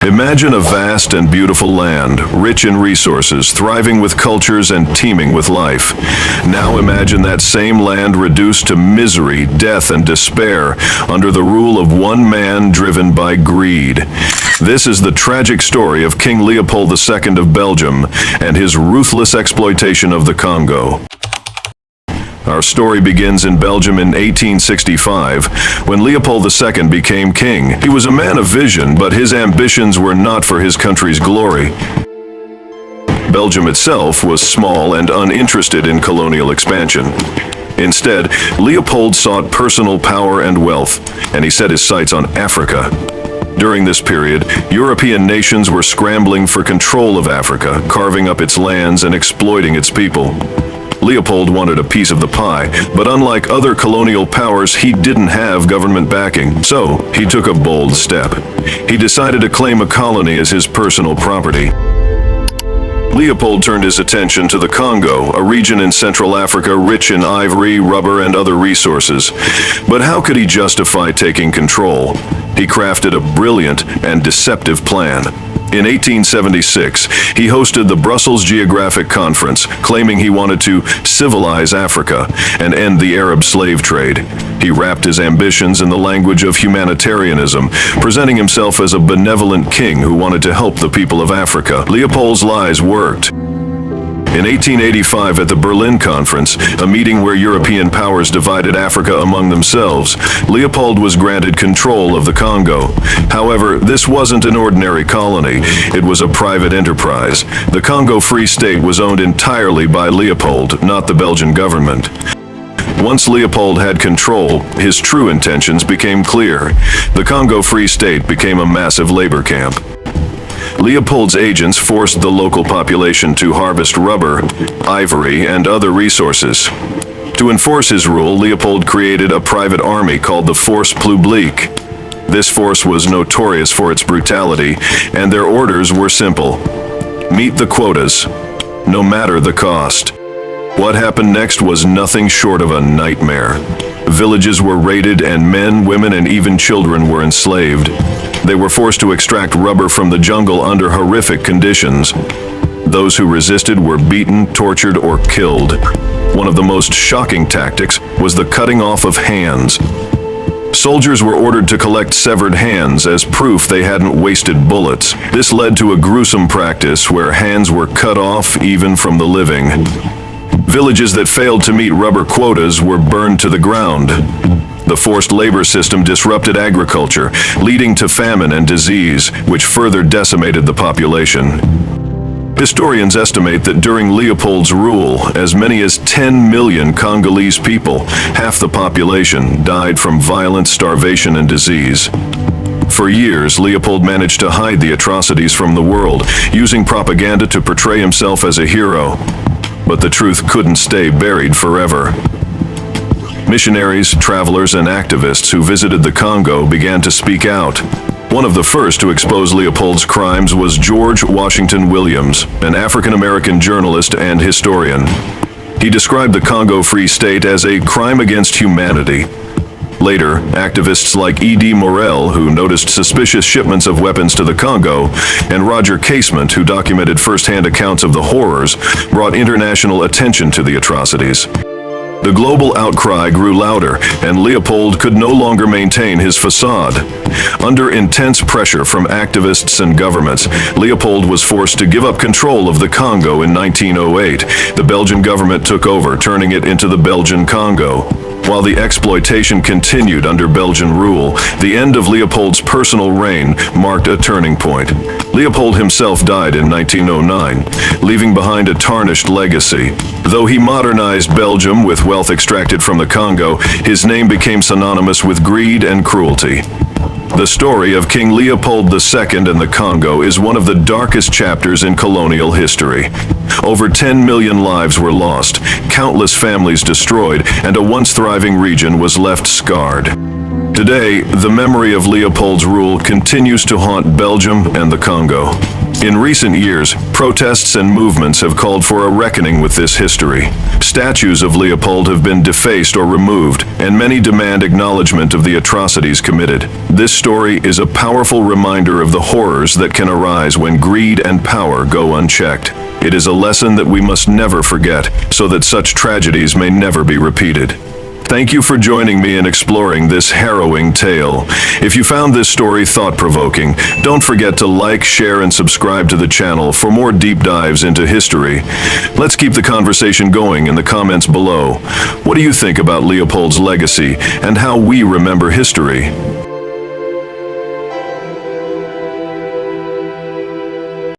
Imagine a vast and beautiful land, rich in resources, thriving with cultures and teeming with life. Now imagine that same land reduced to misery, death, and despair under the rule of one man driven by greed. This is the tragic story of King Leopold II of Belgium and his ruthless exploitation of the Congo. Our story begins in Belgium in 1865, when Leopold II became king. He was a man of vision, but his ambitions were not for his country's glory. Belgium itself was small and uninterested in colonial expansion. Instead, Leopold sought personal power and wealth, and he set his sights on Africa. During this period, European nations were scrambling for control of Africa, carving up its lands and exploiting its people. Leopold wanted a piece of the pie, but unlike other colonial powers, he didn't have government backing. So, he took a bold step. He decided to claim a colony as his personal property. Leopold turned his attention to the Congo, a region in Central Africa rich in ivory, rubber, and other resources. But how could he justify taking control? He crafted a brilliant and deceptive plan. In 1876, he hosted the Brussels Geographic Conference, claiming he wanted to civilize Africa and end the Arab slave trade. He wrapped his ambitions in the language of humanitarianism, presenting himself as a benevolent king who wanted to help the people of Africa. Leopold's lies worked. In 1885, at the Berlin Conference, a meeting where European powers divided Africa among themselves, Leopold was granted control of the Congo. However, this wasn't an ordinary colony. It was a private enterprise. The Congo Free State was owned entirely by Leopold, not the Belgian government. Once Leopold had control, his true intentions became clear. The Congo Free State became a massive labor camp. Leopold's agents forced the local population to harvest rubber, ivory, and other resources. To enforce his rule, Leopold created a private army called the Force Publique. This force was notorious for its brutality, and their orders were simple: meet the quotas, no matter the cost. What happened next was nothing short of a nightmare. Villages were raided, and men, women, and even children were enslaved. They were forced to extract rubber from the jungle under horrific conditions. Those who resisted were beaten, tortured, or killed. One of the most shocking tactics was the cutting off of hands. Soldiers were ordered to collect severed hands as proof they hadn't wasted bullets. This led to a gruesome practice where hands were cut off even from the living. Villages that failed to meet rubber quotas were burned to the ground. The forced labor system disrupted agriculture, leading to famine and disease, which further decimated the population. Historians estimate that during Leopold's rule, as many as 10 million Congolese people, half the population, died from violent starvation and disease. For years, Leopold managed to hide the atrocities from the world, using propaganda to portray himself as a hero. But the truth couldn't stay buried forever. Missionaries, travelers, and activists who visited the Congo began to speak out. One of the first to expose Leopold's crimes was George Washington Williams, an African-American journalist and historian. He described the Congo Free State as a crime against humanity. Later, activists like E.D. Morel, who noticed suspicious shipments of weapons to the Congo, and Roger Casement, who documented first-hand accounts of the horrors, brought international attention to the atrocities. The global outcry grew louder, and Leopold could no longer maintain his facade. Under intense pressure from activists and governments, Leopold was forced to give up control of the Congo in 1908. The Belgian government took over, turning it into the Belgian Congo. While the exploitation continued under Belgian rule, the end of Leopold's personal reign marked a turning point. Leopold himself died in 1909, leaving behind a tarnished legacy. Though he modernized Belgium with wealth extracted from the Congo, his name became synonymous with greed and cruelty. The story of King Leopold II and the Congo is one of the darkest chapters in colonial history. Over 10 million lives were lost, countless families destroyed, and a once thriving region was left scarred. Today, the memory of Leopold's rule continues to haunt Belgium and the Congo. In recent years, protests and movements have called for a reckoning with this history. Statues of Leopold have been defaced or removed, and many demand acknowledgement of the atrocities committed. This story is a powerful reminder of the horrors that can arise when greed and power go unchecked. It is a lesson that we must never forget, so that such tragedies may never be repeated. Thank you for joining me in exploring this harrowing tale. If you found this story thought-provoking, don't forget to like, share, and subscribe to the channel for more deep dives into history. Let's keep the conversation going in the comments below. What do you think about Leopold's legacy and how we remember history?